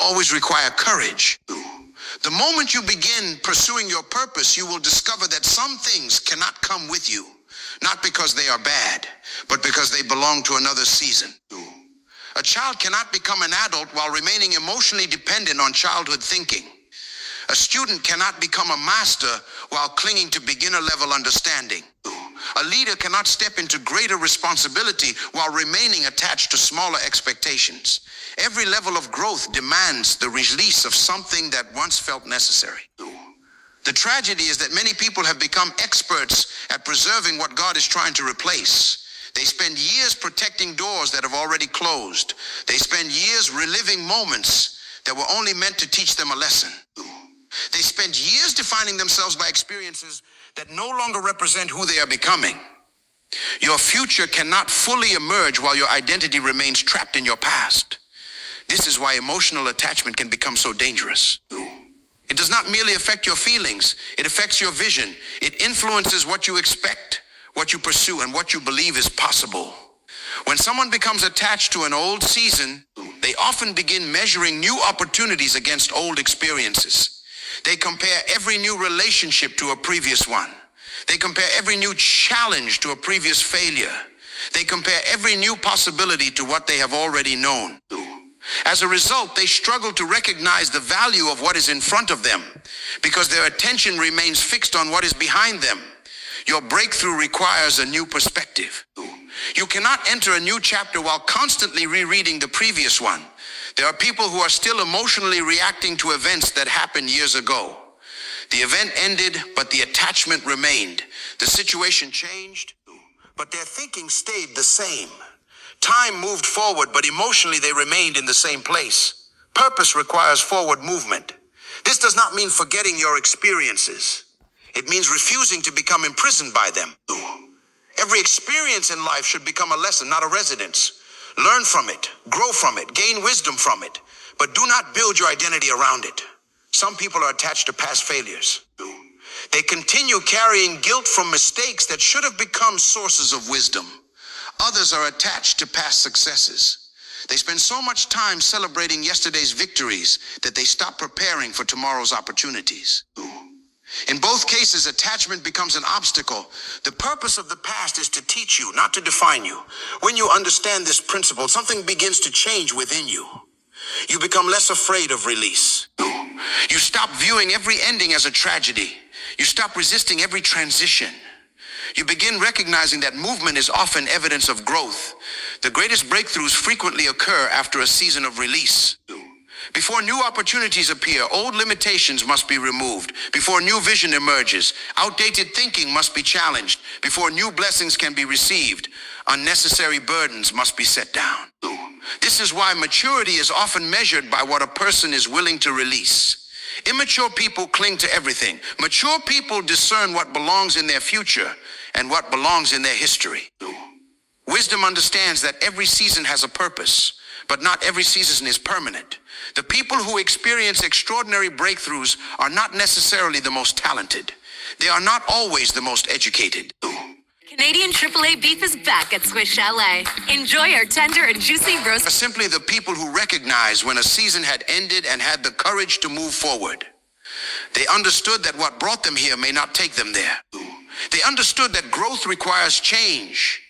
always require courage. The moment you begin pursuing your purpose, you will discover that some things cannot come with you, not because they are bad, but because they belong to another season. A child cannot become an adult while remaining emotionally dependent on childhood thinking. A student cannot become a master while clinging to beginner-level understanding. A leader cannot step into greater responsibility while remaining attached to smaller expectations. Every level of growth demands the release of something that once felt necessary. The tragedy is that many people have become experts at preserving what God is trying to replace. They spend years protecting doors that have already closed. They spend years reliving moments that were only meant to teach them a lesson. They spend years defining themselves by experiences that no longer represent who they are becoming. Your future cannot fully emerge while your identity remains trapped in your past. This is why emotional attachment can become so dangerous. It does not merely affect your feelings, it affects your vision. It influences what you expect, what you pursue, and what you believe is possible. When someone becomes attached to an old season, they often begin measuring new opportunities against old experiences. They compare every new relationship to a previous one. They compare every new challenge to a previous failure. They compare every new possibility to what they have already known. As a result, they struggle to recognize the value of what is in front of them because their attention remains fixed on what is behind them. Your breakthrough requires a new perspective. You cannot enter a new chapter while constantly rereading the previous one. There are people who are still emotionally reacting to events that happened years ago. The event ended, but the attachment remained. The situation changed, but their thinking stayed the same. Time moved forward, but emotionally they remained in the same place. Purpose requires forward movement. This does not mean forgetting your experiences. It means refusing to become imprisoned by them. Every experience in life should become a lesson, not a residence. Learn from it, grow from it, gain wisdom from it, but do not build your identity around it. Some people are attached to past failures. They continue carrying guilt from mistakes that should have become sources of wisdom. Others are attached to past successes. They spend so much time celebrating yesterday's victories that they stop preparing for tomorrow's opportunities. In both cases, attachment becomes an obstacle. The purpose of the past is to teach you, not to define you. When you understand this principle, something begins to change within you. You become less afraid of release. You stop viewing every ending as a tragedy. You stop resisting every transition. You begin recognizing that movement is often evidence of growth. The greatest breakthroughs frequently occur after a season of release. Before new opportunities appear, old limitations must be removed. Before new vision emerges, outdated thinking must be challenged. Before new blessings can be received, unnecessary burdens must be set down. This is why maturity is often measured by what a person is willing to release. Immature people cling to everything. Mature people discern what belongs in their future and what belongs in their history. Wisdom understands that every season has a purpose, but not every season is permanent. The people who experience extraordinary breakthroughs are not necessarily the most talented. They are not always the most educated. Canadian AAA beef is back at Swiss Chalet. Enjoy our tender and juicy roast. Are simply the people who recognize when a season had ended and had the courage to move forward. They understood that what brought them here may not take them there. They understood that growth requires change.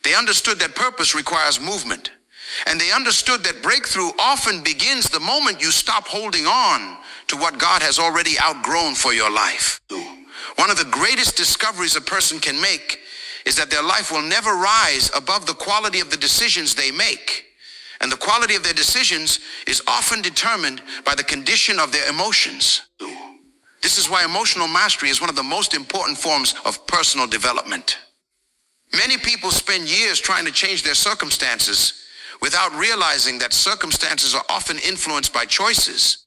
They understood that purpose requires movement. And they understood that breakthrough often begins the moment you stop holding on to what God has already outgrown for your life. One of the greatest discoveries a person can make is that their life will never rise above the quality of the decisions they make. And the quality of their decisions is often determined by the condition of their emotions. This is why emotional mastery is one of the most important forms of personal development. Many people spend years trying to change their circumstances without realizing that circumstances are often influenced by choices,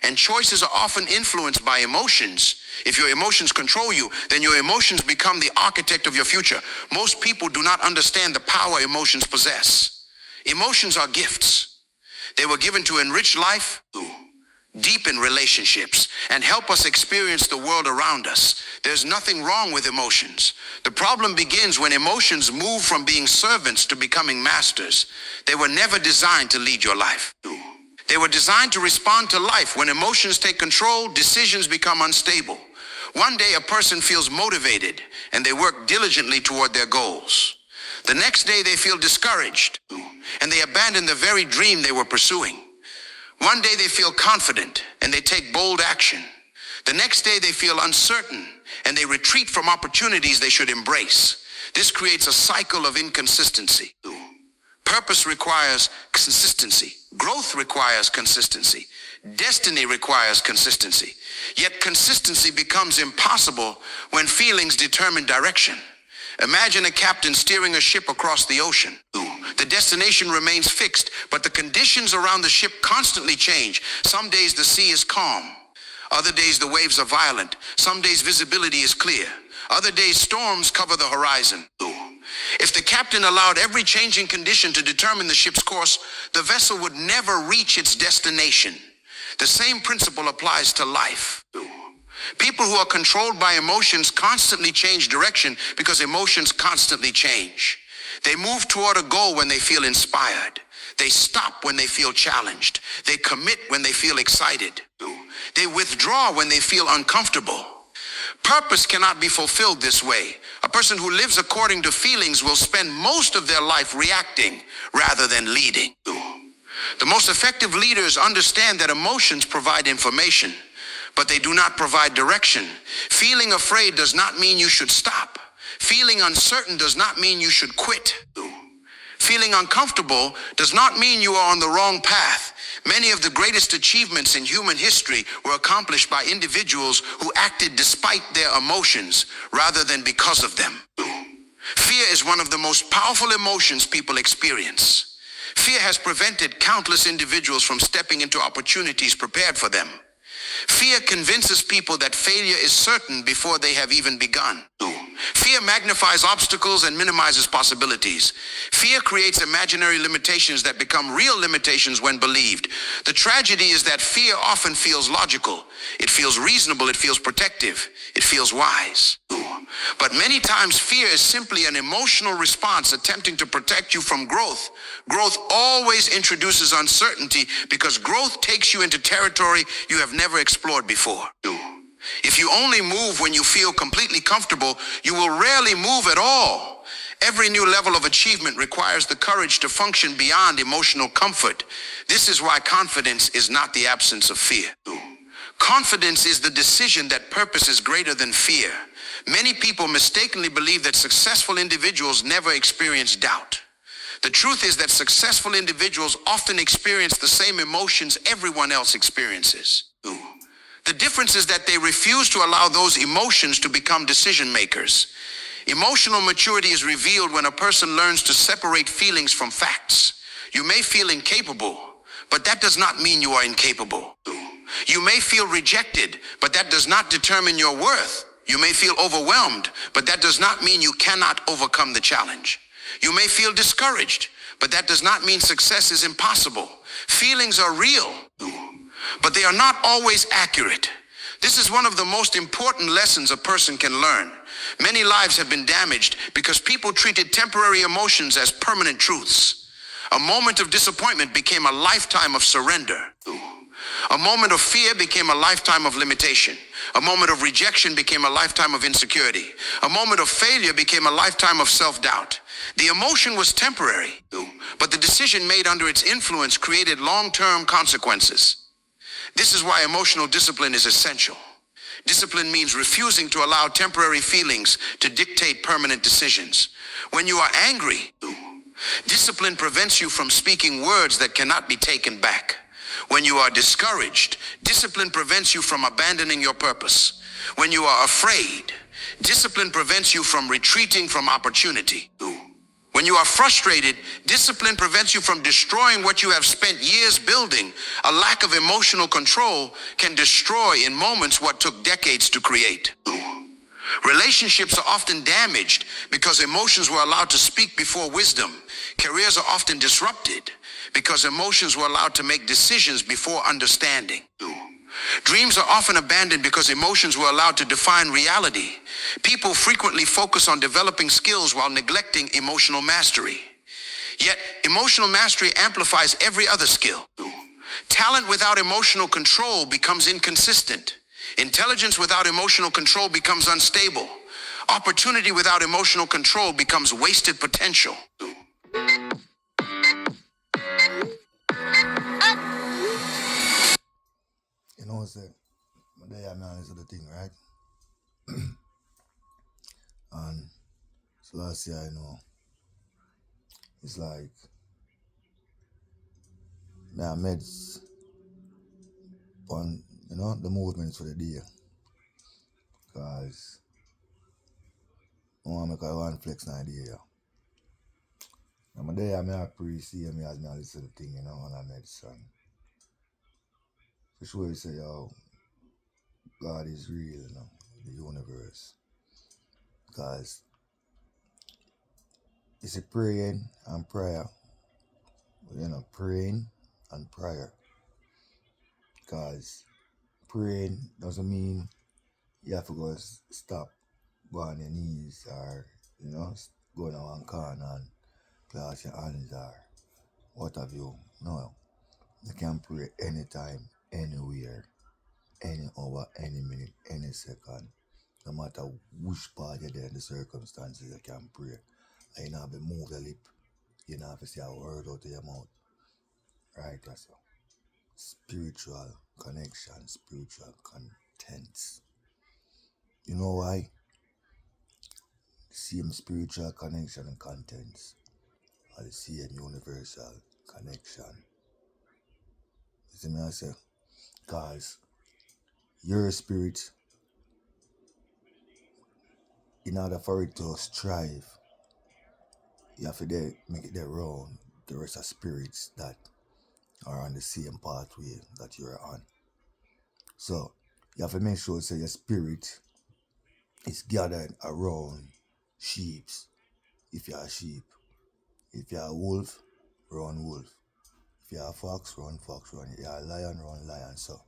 and choices are often influenced by emotions. If your emotions control you, then your emotions become the architect of your future. Most people do not understand the power emotions possess. Emotions are gifts. They were given to enrich life, deepen relationships, and help us experience the world around us. There's nothing wrong with emotions. The problem begins when emotions move from being servants to becoming masters. They were never designed to lead your life. They were designed to respond to life. When emotions take control, decisions become unstable. One day a person feels motivated and they work diligently toward their goals. The next day they feel discouraged and they abandon the very dream they were pursuing. One day they feel confident and they take bold action. The next day they feel uncertain and they retreat from opportunities they should embrace. This creates a cycle of inconsistency. Purpose requires consistency. Growth requires consistency. Destiny requires consistency. Yet consistency becomes impossible when feelings determine direction. Imagine a captain steering a ship across the ocean. The destination remains fixed, but the conditions around the ship constantly change. Some days the sea is calm. Other days the waves are violent. Some days visibility is clear. Other days storms cover the horizon. If the captain allowed every changing condition to determine the ship's course, the vessel would never reach its destination. The same principle applies to life. People who are controlled by emotions constantly change direction because emotions constantly change. They move toward a goal when they feel inspired. They stop when they feel challenged. They commit when they feel excited. They withdraw when they feel uncomfortable. Purpose cannot be fulfilled this way. A person who lives according to feelings will spend most of their life reacting rather than leading. The most effective leaders understand that emotions provide information, but they do not provide direction. Feeling afraid does not mean you should stop. Feeling uncertain does not mean you should quit. Feeling uncomfortable does not mean you are on the wrong path. Many of the greatest achievements in human history were accomplished by individuals who acted despite their emotions rather than because of them. Fear is one of the most powerful emotions people experience. Fear has prevented countless individuals from stepping into opportunities prepared for them. Fear convinces people that failure is certain before they have even begun. Fear magnifies obstacles and minimizes possibilities. Fear creates imaginary limitations that become real limitations when believed. The tragedy is that fear often feels logical. It feels reasonable. It feels protective. It feels wise. But many times fear is simply an emotional response attempting to protect you from growth. Growth always introduces uncertainty because growth takes you into territory you have never explored before. If you only move when you feel completely comfortable, you will rarely move at all. Every new level of achievement requires the courage to function beyond emotional comfort. This is why confidence is not the absence of fear. Confidence is the decision that purpose is greater than fear. Many people mistakenly believe that successful individuals never experience doubt. The truth is that successful individuals often experience the same emotions everyone else experiences. The difference is that they refuse to allow those emotions to become decision makers. Emotional maturity is revealed when a person learns to separate feelings from facts. You may feel incapable, but that does not mean you are incapable. You may feel rejected, but that does not determine your worth. You may feel overwhelmed, but that does not mean you cannot overcome the challenge. You may feel discouraged, but that does not mean success is impossible. Feelings are real, but they are not always accurate. This is one of the most important lessons a person can learn. Many lives have been damaged because people treated temporary emotions as permanent truths. A moment of disappointment became a lifetime of surrender. A moment of fear became a lifetime of limitation. A moment of rejection became a lifetime of insecurity. A moment of failure became a lifetime of self-doubt. The emotion was temporary, but the decision made under its influence created long-term consequences. This is why emotional discipline is essential. Discipline means refusing to allow temporary feelings to dictate permanent decisions. When you are angry, discipline prevents you from speaking words that cannot be taken back. When you are discouraged, discipline prevents you from abandoning your purpose. When you are afraid, discipline prevents you from retreating from opportunity. When you are frustrated, discipline prevents you from destroying what you have spent years building. A lack of emotional control can destroy in moments what took decades to create. Relationships are often damaged because emotions were allowed to speak before wisdom. Careers are often disrupted because emotions were allowed to make decisions before understanding. Dreams are often abandoned because emotions were allowed to define reality. People frequently focus on developing skills while neglecting emotional mastery. Yet, emotional mastery amplifies every other skill. Talent without emotional control becomes inconsistent. Intelligence without emotional control becomes unstable. Opportunity without emotional control becomes wasted potential. You know, say, they are man is the thing, right? And so last year, it's like, I meds on, the movements for the day. Because I want to make a one flex an idea. And my day, I pre-see me as me a listen to thing, on a medicine. For sure, you say, yo, God is real, the universe. Because it's a praying and prayer. Praying and prayer. Because praying doesn't mean you have to go stop, go on your knees or, go down one corner and clasp your hands or what have you. No. You can pray anytime, anywhere, any hour, any minute, any second. No matter which part you're there in the circumstances, you can pray. And you don't have to move your lip. You don't have to say a word out of your mouth. Right, that's all. Spiritual connection, spiritual contents. You know why? Same spiritual connection and contents are the same universal connection. You see me I say? Because your spirit, in order for it to strive, you have to make it their own, the rest of spirits that are on the same pathway that you're on. So you have to make sure say your spirit is gathered around sheep. If you're a sheep. If you're a wolf, run wolf. If you're a fox, run fox, run. If you're a lion, run lion. So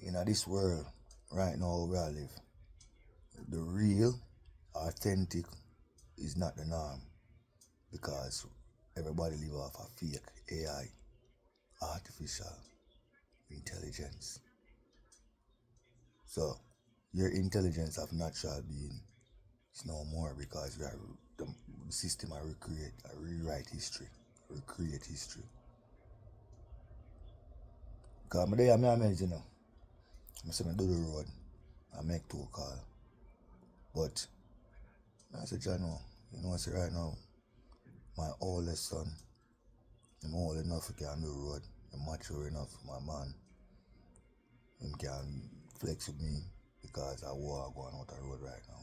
in this world, right now where I live, the real, authentic is not the norm. Because everybody live off a fake AI, artificial intelligence. So your intelligence of natural being is no more because the system I rewrite history, recreate history. Because I'm there, I'm amazing, I say I do the road, I make 2 calls. But I said, John, I say right now, my oldest son, I'm old enough to can do the road, I'm mature enough, my man, he can flex with me because I walk going out the road right now.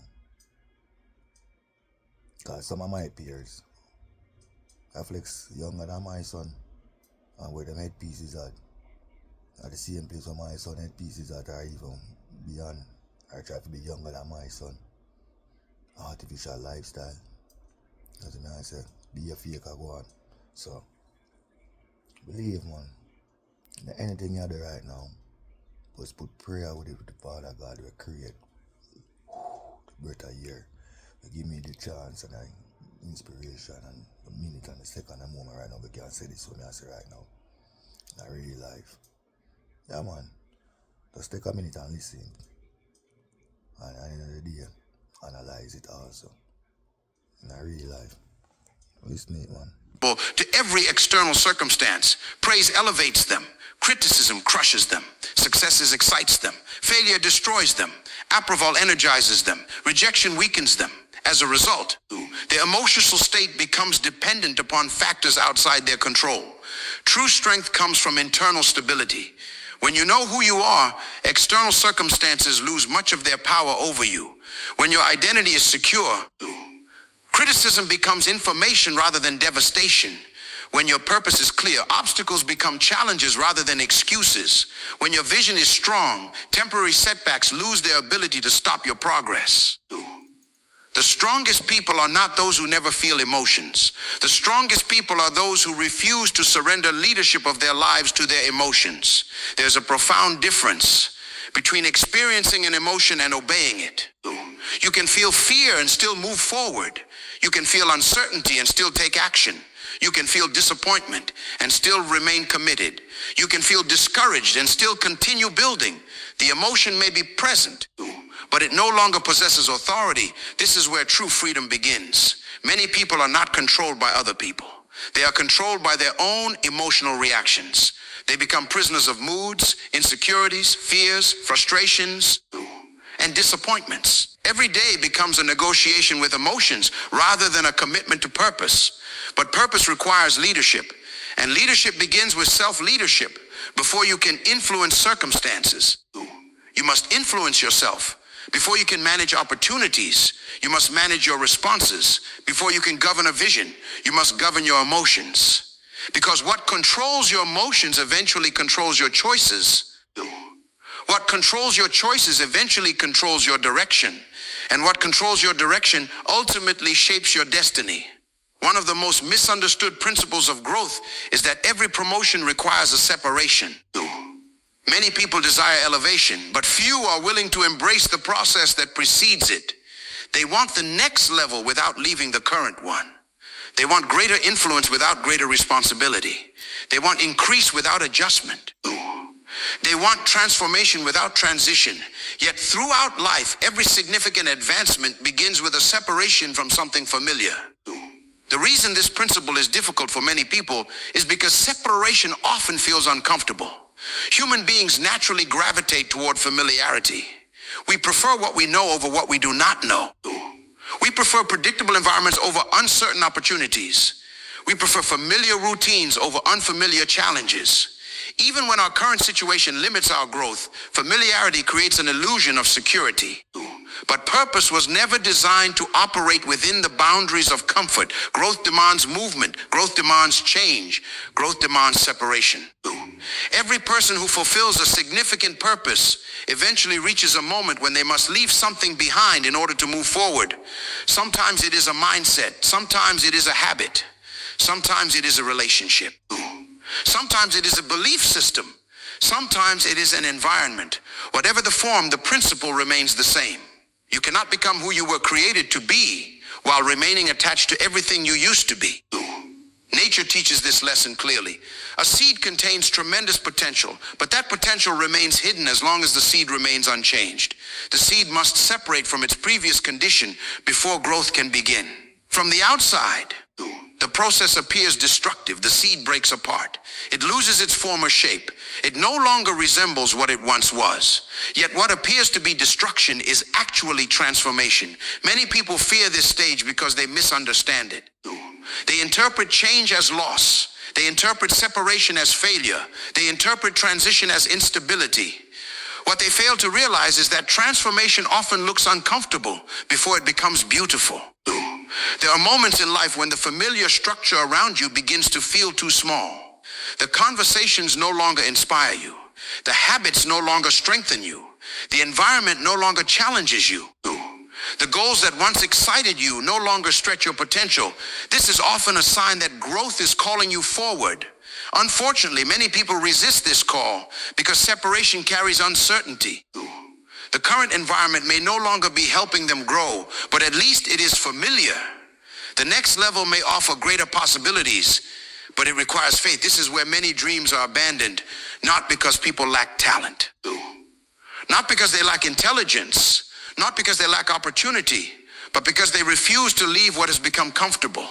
Because some of my peers, I flex younger than my son, and where them headpiece is at the same place where my son headpiece is at, or even beyond. I try to be younger than my son. Artificial lifestyle. That's what I say. Be a fake or go on. So, believe, man. Anything you do right now, just put prayer with it with the Father God will create the better year. Will give me the chance and the inspiration and the minute and the second and moment right now. We can't say this one I say right now. In real life. Yeah, man. Just take a minute and listen. And at the end of the day, analyze it also. In real life. Listen it, man. To every external circumstance, praise elevates them. Criticism crushes them. Success excites them. Failure destroys them. Approval energizes them. Rejection weakens them. As a result, their emotional state becomes dependent upon factors outside their control. True strength comes from internal stability. When you know who you are, external circumstances lose much of their power over you. When your identity is secure, criticism becomes information rather than devastation. When your purpose is clear, obstacles become challenges rather than excuses. When your vision is strong, temporary setbacks lose their ability to stop your progress. The strongest people are not those who never feel emotions. The strongest people are those who refuse to surrender leadership of their lives to their emotions. There's a profound difference between experiencing an emotion and obeying it. You can feel fear and still move forward. You can feel uncertainty and still take action. You can feel disappointment and still remain committed. You can feel discouraged and still continue building. The emotion may be present, but it no longer possesses authority. This is where true freedom begins. Many people are not controlled by other people. They are controlled by their own emotional reactions. They become prisoners of moods, insecurities, fears, frustrations, and disappointments. Every day becomes a negotiation with emotions rather than a commitment to purpose. But purpose requires leadership, and leadership begins with self-leadership. Before you can influence circumstances, you must influence yourself. Before you can manage opportunities, you must manage your responses. Before you can govern a vision, you must govern your emotions. Because what controls your emotions eventually controls your choices. What controls your choices eventually controls your direction. And what controls your direction ultimately shapes your destiny. One of the most misunderstood principles of growth is that every promotion requires a separation. Many people desire elevation, but few are willing to embrace the process that precedes it. They want the next level without leaving the current one. They want greater influence without greater responsibility. They want increase without adjustment. They want transformation without transition. Yet throughout life, every significant advancement begins with a separation from something familiar. The reason this principle is difficult for many people is because separation often feels uncomfortable. Human beings naturally gravitate toward familiarity. We prefer what we know over what we do not know. We prefer predictable environments over uncertain opportunities. We prefer familiar routines over unfamiliar challenges. Even when our current situation limits our growth, familiarity creates an illusion of security. But purpose was never designed to operate within the boundaries of comfort. Growth demands movement. Growth demands change. Growth demands separation. Every person who fulfills a significant purpose eventually reaches a moment when they must leave something behind in order to move forward. Sometimes it is a mindset. Sometimes it is a habit. Sometimes it is a relationship. Sometimes it is a belief system. Sometimes it is an environment. Whatever the form, the principle remains the same. You cannot become who you were created to be while remaining attached to everything you used to be. Nature teaches this lesson clearly. A seed contains tremendous potential, but that potential remains hidden as long as the seed remains unchanged. The seed must separate from its previous condition before growth can begin. From the outside, the process appears destructive. The seed breaks apart. It loses its former shape. It no longer resembles what it once was. Yet what appears to be destruction is actually transformation. Many people fear this stage because they misunderstand it. They interpret change as loss. They interpret separation as failure. They interpret transition as instability. What they fail to realize is that transformation often looks uncomfortable before it becomes beautiful. There are moments in life when the familiar structure around you begins to feel too small. The conversations no longer inspire you. The habits no longer strengthen you. The environment no longer challenges you. The goals that once excited you no longer stretch your potential. This is often a sign that growth is calling you forward. Unfortunately, many people resist this call because separation carries uncertainty. The current environment may no longer be helping them grow, but at least it is familiar. The next level may offer greater possibilities, but it requires faith. This is where many dreams are abandoned, not because people lack talent, not because they lack intelligence, not because they lack opportunity, but because they refuse to leave what has become comfortable.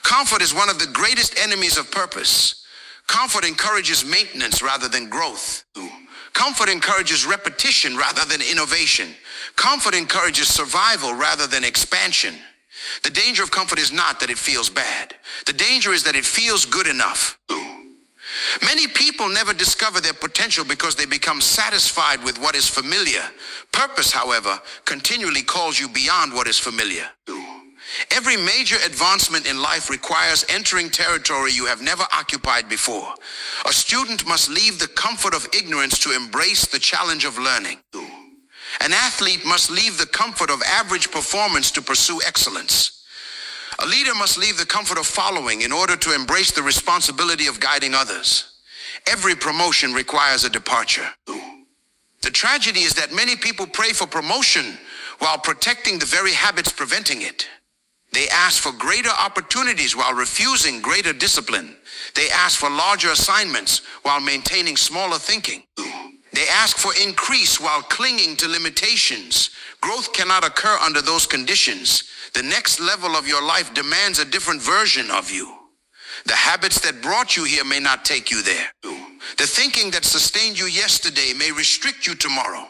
Comfort is one of the greatest enemies of purpose. Comfort encourages maintenance rather than growth. Comfort encourages repetition rather than innovation. Comfort encourages survival rather than expansion. The danger of comfort is not that it feels bad. The danger is that it feels good enough. Many people never discover their potential because they become satisfied with what is familiar. Purpose, however, continually calls you beyond what is familiar. Every major advancement in life requires entering territory you have never occupied before. A student must leave the comfort of ignorance to embrace the challenge of learning. An athlete must leave the comfort of average performance to pursue excellence. A leader must leave the comfort of following in order to embrace the responsibility of guiding others. Every promotion requires a departure. The tragedy is that many people pray for promotion while protecting the very habits preventing it. They ask for greater opportunities while refusing greater discipline. They ask for larger assignments while maintaining smaller thinking. They ask for increase while clinging to limitations. Growth cannot occur under those conditions. The next level of your life demands a different version of you. The habits that brought you here may not take you there. The thinking that sustained you yesterday may restrict you tomorrow.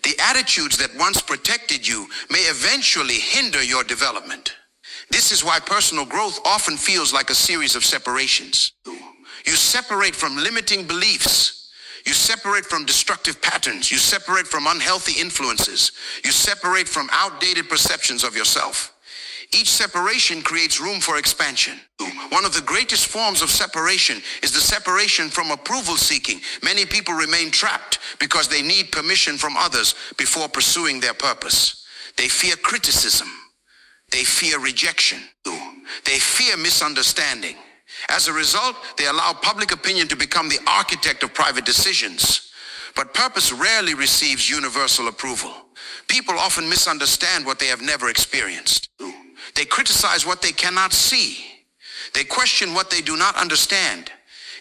The attitudes that once protected you may eventually hinder your development. This is why personal growth often feels like a series of separations. You separate from limiting beliefs. You separate from destructive patterns. You separate from unhealthy influences. You separate from outdated perceptions of yourself. Each separation creates room for expansion. One of the greatest forms of separation is the separation from approval seeking. Many people remain trapped because they need permission from others before pursuing their purpose. They fear criticism. They fear rejection. They fear misunderstanding. As a result, they allow public opinion to become the architect of private decisions. But purpose rarely receives universal approval. People often misunderstand what they have never experienced. They criticize what they cannot see. They question what they do not understand.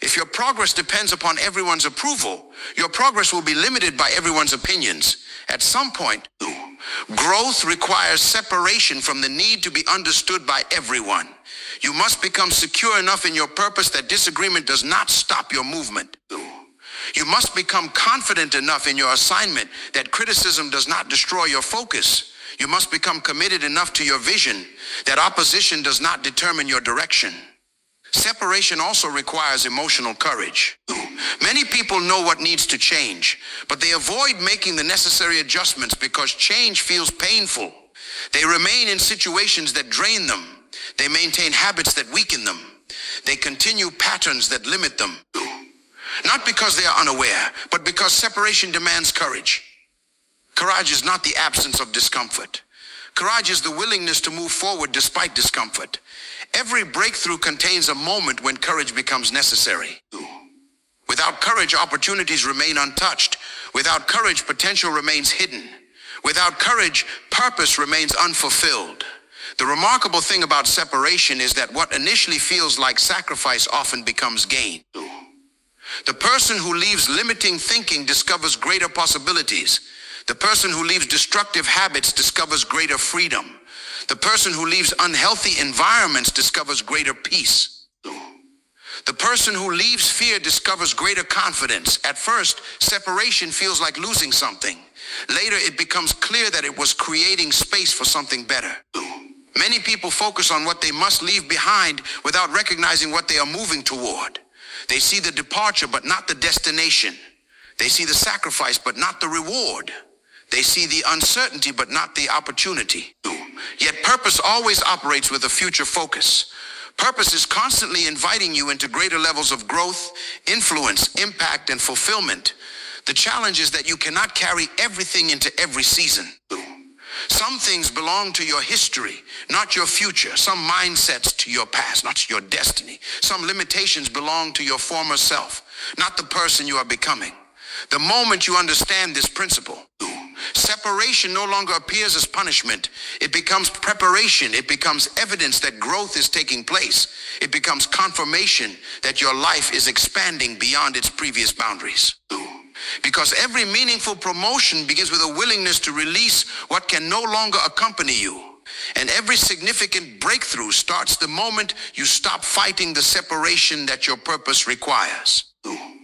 If your progress depends upon everyone's approval, your progress will be limited by everyone's opinions. At some point, growth requires separation from the need to be understood by everyone. You must become secure enough in your purpose that disagreement does not stop your movement. You must become confident enough in your assignment that criticism does not destroy your focus. You must become committed enough to your vision that opposition does not determine your direction. Separation also requires emotional courage. Many people know what needs to change, but they avoid making the necessary adjustments because change feels painful. They remain in situations that drain them. They maintain habits that weaken them. They continue patterns that limit them. Not because they are unaware, but because separation demands courage. Courage is not the absence of discomfort. Courage is the willingness to move forward despite discomfort. Every breakthrough contains a moment when courage becomes necessary. Without courage, opportunities remain untouched. Without courage, potential remains hidden. Without courage, purpose remains unfulfilled. The remarkable thing about separation is that what initially feels like sacrifice often becomes gain. The person who leaves limiting thinking discovers greater possibilities. The person who leaves destructive habits discovers greater freedom. The person who leaves unhealthy environments discovers greater peace. The person who leaves fear discovers greater confidence. At first, separation feels like losing something. Later, it becomes clear that it was creating space for something better. Many people focus on what they must leave behind without recognizing what they are moving toward. They see the departure, but not the destination. They see the sacrifice, but not the reward. They see the uncertainty, but not the opportunity. Yet purpose always operates with a future focus. Purpose is constantly inviting you into greater levels of growth, influence, impact, and fulfillment. The challenge is that you cannot carry everything into every season. Some things belong to your history, not your future. Some mindsets to your past, not your destiny. Some limitations belong to your former self, not the person you are becoming. The moment you understand this principle, separation no longer appears as punishment. It becomes preparation. It becomes evidence that growth is taking place. It becomes confirmation that your life is expanding beyond its previous boundaries. Because every meaningful promotion begins with a willingness to release what can no longer accompany you. And every significant breakthrough starts the moment you stop fighting the separation that your purpose requires.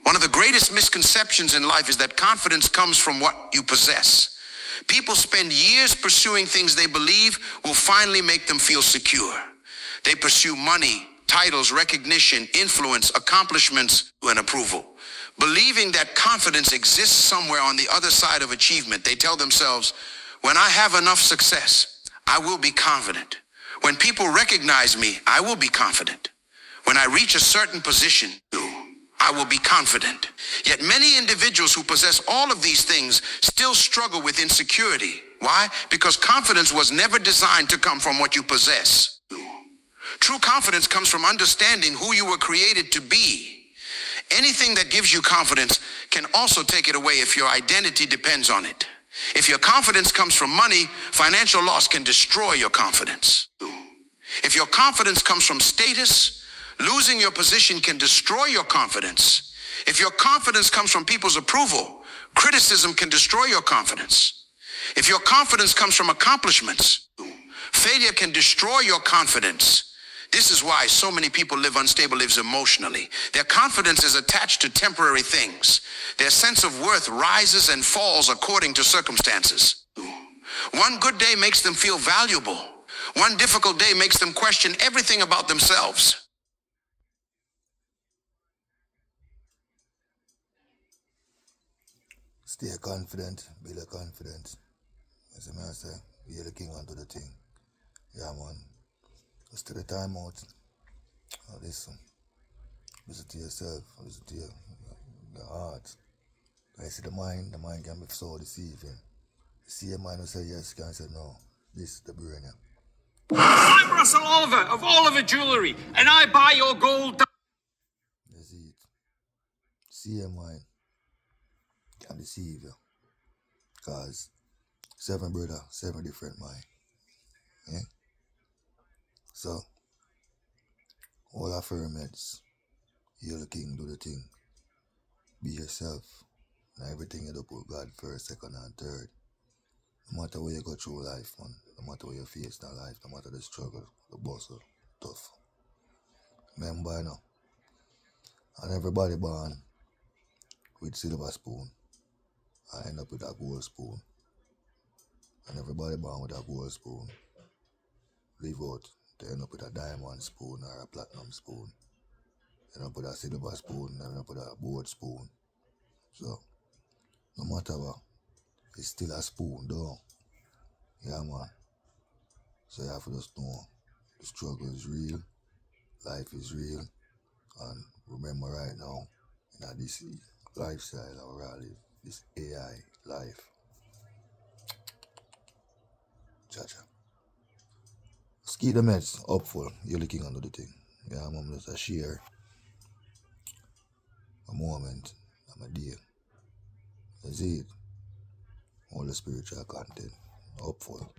One of the greatest misconceptions in life is that confidence comes from what you possess. People spend years pursuing things they believe will finally make them feel secure. They pursue money, titles, recognition, influence, accomplishments, and approval. Believing that confidence exists somewhere on the other side of achievement, they tell themselves, when I have enough success, I will be confident. When people recognize me, I will be confident. When I reach a certain position, I will be confident. Yet many individuals who possess all of these things still struggle with insecurity. Why? Because confidence was never designed to come from what you possess. True confidence comes from understanding who you were created to be. Anything that gives you confidence can also take it away if your identity depends on it. If your confidence comes from money, financial loss can destroy your confidence. If your confidence comes from status, losing your position can destroy your confidence. If your confidence comes from people's approval, criticism can destroy your confidence. If your confidence comes from accomplishments, failure can destroy your confidence. This is why so many people live unstable lives emotionally. Their confidence is attached to temporary things. Their sense of worth rises and falls according to circumstances. One good day makes them feel valuable. One difficult day makes them question everything about themselves. Stay confident, build a confidence. As a man say, be the king onto the thing. Yeah, man. Just take the time out. Listen. Listen to yourself. Listen to your heart. I see the mind can be so deceiving. You see a man who say yes, can say no. This is the brain. I'm Russell Oliver of Oliver Jewellery, and I buy your gold. You see it. See a mind can deceive you. Because 7 brother, 7 different mind. Yeah? So, all our pyramids, you're the king, do the thing. Be yourself. Now everything you do, put God first, second, and third. No matter where you go through life, man. No matter what you face in life, no matter the struggle, the bustle, tough. Remember, you know, and everybody born with silver spoon. I end up with a gold spoon. And everybody born with a gold spoon. Leave out, they end up with a diamond spoon or a platinum spoon. End up with a silver spoon, end up with a gold spoon. So, no matter what, it's still a spoon, though. Yeah, man. So you have to just know the struggle is real, life is real, and remember right now, in this lifestyle of our live, this AI life. Cha-cha. Just keep the meds hopeful. You're looking under the thing. Yeah, man, just a share a moment, a day. You see it? All the spiritual content. Hopeful.